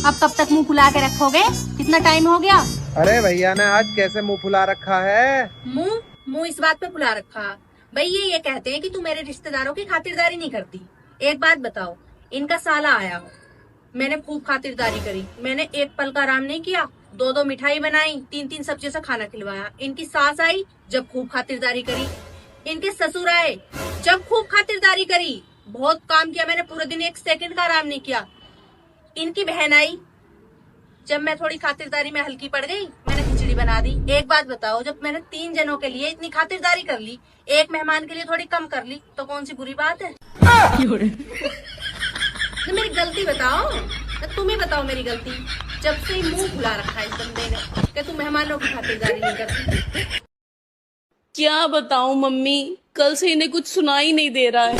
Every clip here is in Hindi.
अब कब तक मुंह फुला के रखोगे? कितना टाइम हो गया? अरे भैया ने आज कैसे मुंह फुला रखा है? मुंह इस बात पे फुला रखा भैया ये कहते हैं कि तू मेरे रिश्तेदारों की खातिरदारी नहीं करती। एक बात बताओ, इनका साला आया हो, मैंने खूब खातिरदारी करी, मैंने एक पल का आराम नहीं किया, 2-2 मिठाई बनाई, 3-3 सब्जियों से खाना खिलवाया। इनकी सास आई जब खूब खातिरदारी करी, इनके ससुर आए जब खूब खातिरदारी करी, बहुत काम किया मैंने, पूरे दिन 1 सेकंड का आराम नहीं किया। इनकी बहन आई जब मैं थोड़ी खातिरदारी में हल्की पड़ गई, मैंने खिचड़ी बना दी। एक बात बताओ, जब मैंने 3 जनों के लिए इतनी खातिरदारी कर ली, एक मेहमान के लिए थोड़ी कम कर ली, तो कौन सी बुरी बात है? तो मेरी गलती बताओ, तो तुम ही बताओ मेरी गलती। जब से ही मुंह फुला रखा है इस बंदे ने कि तू मेहमानों की खातिरदारी नहीं करती। क्या बताऊं मम्मी, कल से इन्हें कुछ सुनाई नहीं दे रहा है।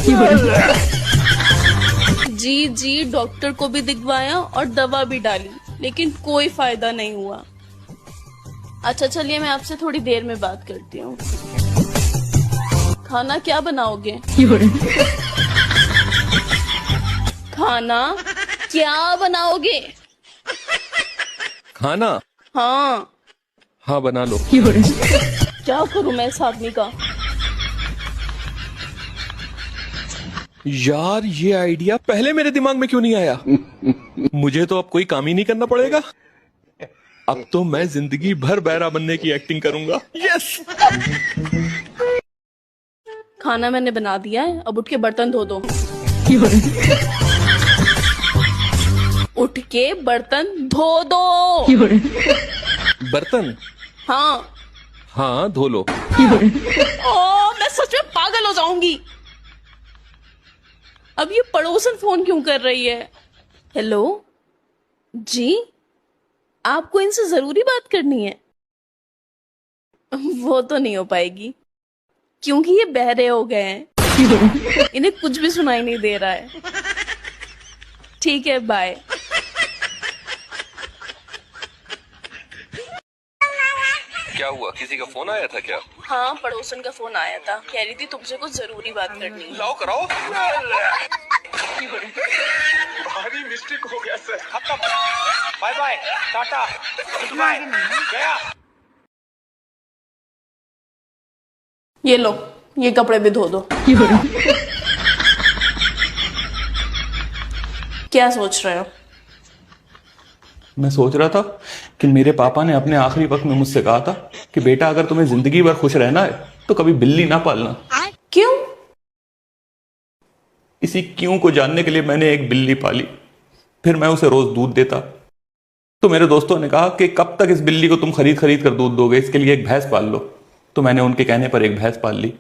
जी डॉक्टर को भी दिखवाया और दवा भी डाली, लेकिन कोई फायदा नहीं हुआ। अच्छा चलिए, मैं आपसे थोड़ी देर में बात करती हूँ। खाना क्या बनाओगे? खाना क्या बनाओगे? खाना? हाँ बना लो। क्या करूं मैं इस आदमी का? यार ये आइडिया पहले मेरे दिमाग में क्यों नहीं आया? मुझे तो अब कोई काम ही नहीं करना पड़ेगा। अब तो मैं जिंदगी भर बहरा बनने की एक्टिंग करूंगा। यस। खाना मैंने बना दिया है, अब उठ के बर्तन धो दो। उठ के बर्तन धो दो। बर्तन? हाँ धो लो। ओ, मैं सच में पागल हो जाऊंगी। अब ये पड़ोसन फोन क्यों कर रही है? हेलो जी, आपको इनसे जरूरी बात करनी है? वो तो नहीं हो पाएगी क्योंकि ये बहरे हो गए हैं। इन्हें कुछ भी सुनाई नहीं दे रहा है। ठीक है, बाय। क्या हुआ, किसी का फोन आया था क्या? हाँ, पड़ोसन का फोन आया था, कह रही थी तुमसे कुछ जरूरी बात करनी है। लाओ कराओ। भारी मिस्टेक हो गया सर। खत्म। Bye bye, tata, good bye, गया। ये लो, ये कपड़े भी धो दो। क्या सोच रहे हो? मैं सोच रहा था कि मेरे पापा ने अपने आखिरी वक्त में मुझसे कहा था कि बेटा अगर तुम्हें जिंदगी भर खुश रहना है तो कभी बिल्ली ना पालना। क्यों? इसी क्यों को जानने के लिए मैंने एक बिल्ली पाली। फिर मैं उसे रोज दूध देता। तो मेरे दोस्तों ने कहा कि कब तक इस बिल्ली को तुम खरीद खरीद कर दूध दोगे, इसके लिए एक भैंस पाल लो। तो मैंने उनके कहने पर एक भैंस पाल ली।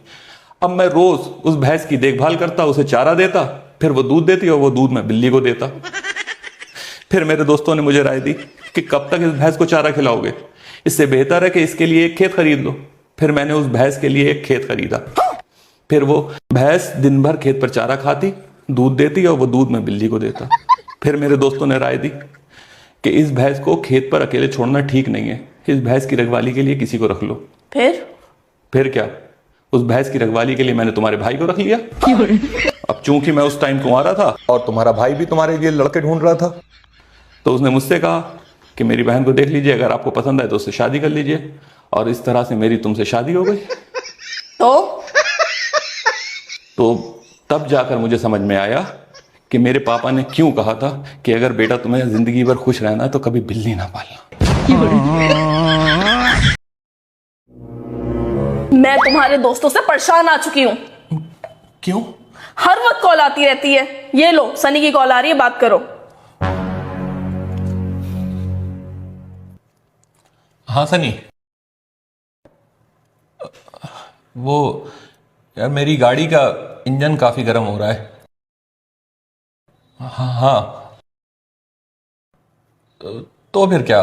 अब मैं रोज उस भैंस की देखभाल करता, उसे चारा देता, फिर वो दूध देती और वो दूध मैं बिल्ली को देता। फिर मेरे दोस्तों ने मुझे राय दी कि कब तक इस भैंस को चारा खिलाओगे, इससे बेहतर है कि इसके लिए एक खेत खरीद लो। फिर मैंने उस भैंस के लिए एक खेत खरीदा। फिर वो भैंस दिन भर खेत पर चारा खाती, दूध देती और वो दूध मैं बिल्ली को देता। फिर मेरे दोस्तों ने राय दी कि इस भैंस को खेत पर अकेले छोड़ना ठीक नहीं है, इस भैंस की रखवाली के लिए किसी को रख लो। फिर क्या, उस भैंस की रखवाली के लिए मैंने तुम्हारे भाई को रख लिया। अब चूंकि मैं उस टाइम कुंवारा था और तुम्हारा भाई भी तुम्हारे लिए लड़के ढूंढ रहा था, तो उसने मुझसे कहा कि मेरी बहन को देख लीजिए, अगर आपको पसंद आए तो उससे शादी कर लीजिए। और इस तरह से मेरी तुमसे शादी हो गई। तो तब जाकर मुझे समझ में आया कि मेरे पापा ने क्यों कहा था कि अगर बेटा तुम्हें जिंदगी भर खुश रहना है तो कभी बिल्ली ना पालना। मैं तुम्हारे दोस्तों से परेशान आ चुकी हूँ। क्यों? हर वक्त कॉल आती रहती है। ये लो, सनी की कॉल आ रही है, बात करो। हाँ सनी, वो यार मेरी गाड़ी का इंजन काफी गर्म हो रहा है। हाँ तो फिर क्या,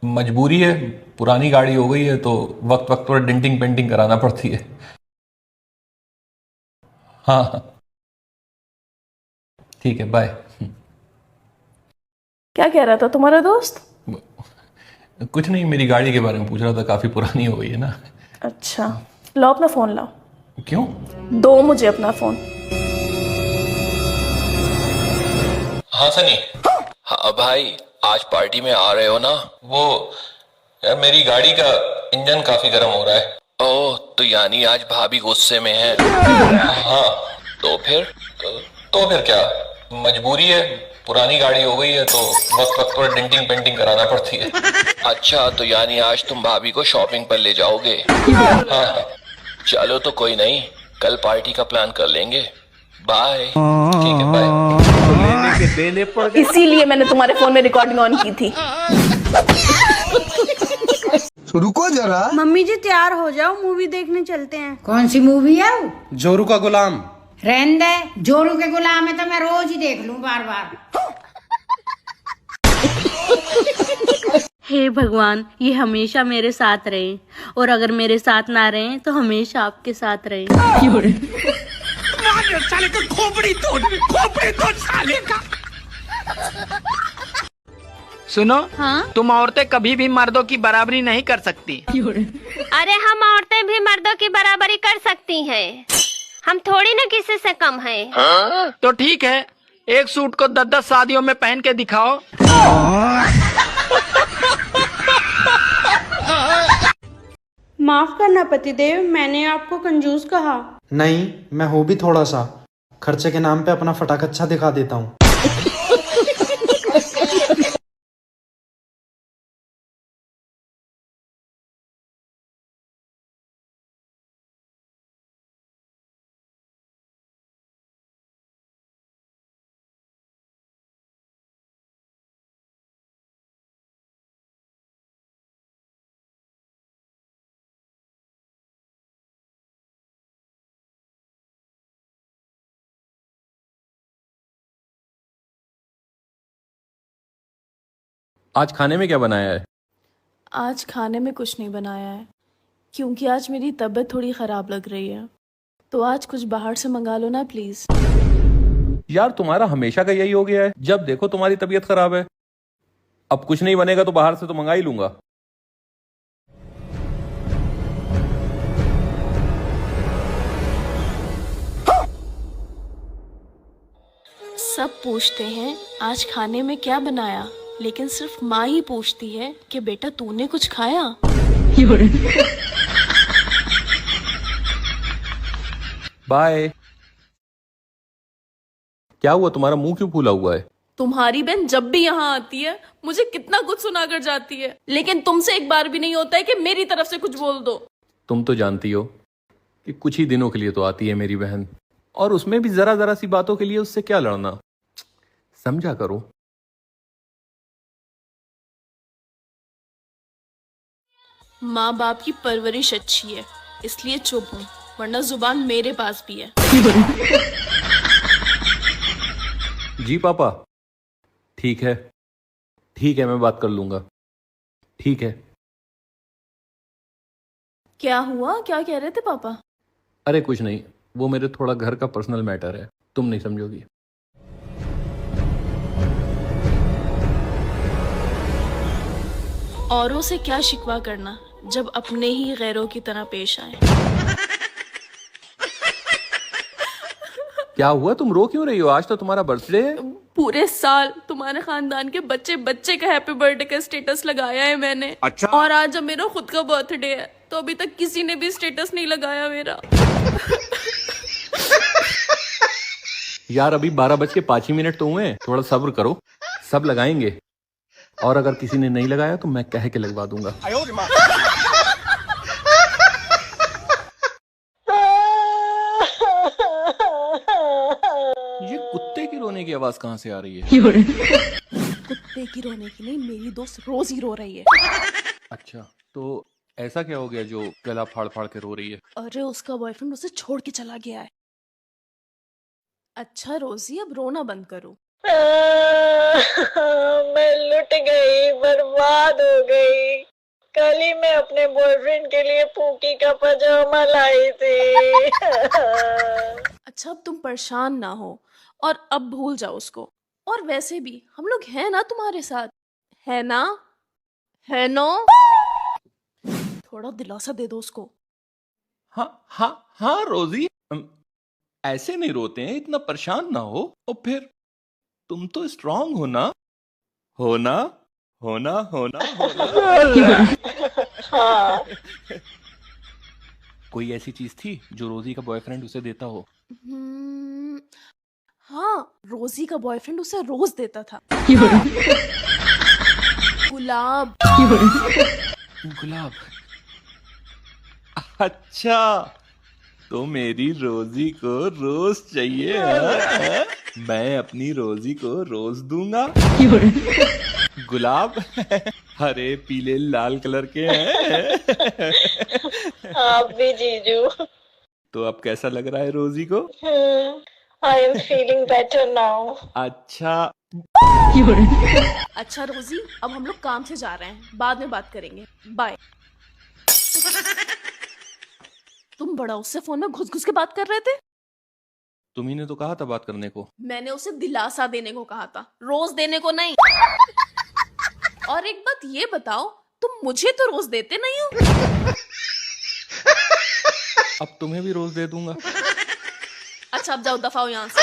मजबूरी है, पुरानी गाड़ी हो गई है तो वक्त वक्त पर डेंटिंग पेंटिंग कराना पड़ती है। हाँ ठीक है, बाय। क्या कह रहा था तुम्हारा दोस्त? कुछ नहीं, मेरी गाड़ी के बारे में पूछ रहा था, काफी पुरानी हो गई है ना। अच्छा, लो अपना फोन लाओ। क्यों? दो मुझे अपना फोन। हाँ सनी। हाँ भाई, आज पार्टी में आ रहे हो ना? वो यार मेरी गाड़ी का इंजन काफी गर्म हो रहा है। ओह, तो यानी आज भाभी गुस्से में है। हाँ, तो फिर क्या, मजबूरी है, पुरानी गाड़ी हो गई है तो वक्त वक्त पर डेंटिंग पेंटिंग कराना पड़ती है। अच्छा, तो यानी आज तुम भाभी को शॉपिंग पर ले जाओगे? हाँ, चलो तो कोई नहीं, कल पार्टी का प्लान कर लेंगे। बाय। ठीक है, बाय। इसीलिए मैंने तुम्हारे फोन में रिकॉर्डिंग ऑन की थी। रुको जरा। मम्मी जी तैयार हो जाओ, मूवी देखने चलते हैं। कौन सी मूवी है वो? जोरू का गुलाम। रहने दे, जोरू के गुलाम है तो मैं रोज ही देख लूं बार बार। हे भगवान, ये हमेशा मेरे साथ रहे, और अगर मेरे साथ ना रहे तो हमेशा आपके साथ रहे। साले का खोपड़ी तोड़ साले का। सुनो, हाँ? तुम औरतें कभी भी मर्दों की बराबरी नहीं कर सकती। अरे हम औरतें भी मर्दों की बराबरी कर सकती हैं। हम थोड़ी ना किसी से कम हैं। हाँ? तो ठीक है, एक सूट को 10-10 शादियों में पहन के दिखाओ। माफ करना पतिदेव, मैंने आपको कंजूस कहा। नहीं, मैं हूँ भी थोड़ा सा। खर्चे के नाम पे अपना फटाकच्छा दिखा देता हूँ। आज खाने में क्या बनाया है? आज खाने में कुछ नहीं बनाया है, क्योंकि आज मेरी तबीयत थोड़ी खराब लग रही है। तो आज कुछ बाहर से मंगा लो ना प्लीज। यार तुम्हारा हमेशा का यही हो गया है, जब देखो तुम्हारी तबीयत खराब है। अब कुछ नहीं बनेगा तो बाहर से तो मंगा ही लूंगा। सब पूछते हैं आज खाने में क्या बनाया, लेकिन सिर्फ माँ ही पूछती है कि बेटा तूने कुछ खाया। बाय। क्या हुआ, तुम्हारा मुंह क्यों फूला हुआ है? तुम्हारी बहन जब भी यहाँ आती है मुझे कितना कुछ सुनाकर जाती है, लेकिन तुमसे एक बार भी नहीं होता है कि मेरी तरफ से कुछ बोल दो। तुम तो जानती हो कि कुछ ही दिनों के लिए तो आती है मेरी बहन, और उसमें भी जरा जरा सी बातों के लिए उससे क्या लड़ना, समझा करो। माँ बाप की परवरिश अच्छी है इसलिए चुप हूँ, वरना जुबान मेरे पास भी है। जी पापा, ठीक है ठीक है, मैं बात कर लूंगा। ठीक है। क्या हुआ, क्या कह रहे थे पापा? अरे कुछ नहीं, वो मेरे थोड़ा घर का पर्सनल मैटर है, तुम नहीं समझोगी। औरों से क्या शिकवा करना जब अपने ही गैरों की तरह पेश आए। क्या हुआ, तुम रो क्यों रही हो? आज तो तुम्हारा बर्थडे है। पूरे साल तुम्हारे खानदान के बच्चे बच्चे का हैप्पी बर्थडे का स्टेटस लगाया है मैंने। अच्छा। और आज जब मेरा खुद का बर्थडे है तो अभी तक किसी ने भी स्टेटस नहीं लगाया मेरा। यार अभी 12:05 तो हुए हैं, थोड़ा सब्र करो, सब लगाएंगे। और अगर किसी ने नहीं लगाया तो मैं कह के लगवा दूंगा। ये कुत्ते की रोने की आवाज कहाँ से आ रही है? कुत्ते की रोने की नहीं, मेरी दोस्त रोज ही रो रही है। अच्छा, तो ऐसा क्या हो गया जो गला फाड़ फाड़ के रो रही है? अरे उसका बॉयफ्रेंड उसे छोड़ के चला गया है। अच्छा रोजी, अब रोना बंद करो। मैं लुट गई, बर्बाद हो गई। कल ही मैं अपने बॉयफ्रेंड के लिए पूकी का पजामा लाई थी। अच्छा अब तुम परेशान ना हो और अब भूल जाओ उसको। और वैसे भी हम लोग हैं ना तुम्हारे साथ, है ना? है नो? थोड़ा दिलासा दे दो उसको। हाँ हाँ हाँ रोजी, ऐसे नहीं रोते हैं, इतना परेशान ना हो। और फिर तुम तो स्ट्रांग हो ना, होना होना होना होना। हाँ। कोई ऐसी चीज थी जो रोजी का बॉयफ्रेंड उसे देता हो? हाँ, रोजी का बॉयफ्रेंड उसे रोज देता था। गुलाब। गुलाब। अच्छा, तो मेरी रोजी को रोज चाहिए, हाँ? मैं अपनी रोजी को रोज दूंगा। गुलाब हरे पीले लाल कलर के हैं। आप भी जीजू। तो अब कैसा लग रहा है रोजी को? I am feeling better now. अच्छा। अच्छा रोजी, अब हम लोग काम से जा रहे हैं, बाद में बात करेंगे, बाय। तुम बड़ा उससे फोन में घुस घुस के बात कर रहे थे। तुम्ही ने तो कहा था बात करने को। मैंने उसे दिलासा देने को कहा था, रोज देने को नहीं। और एक बात ये बताओ, तुम मुझे तो रोज देते नहीं हो। अब तुम्हें भी रोज दे दूंगा। अच्छा अब जाओ, दफा हो यहाँ से।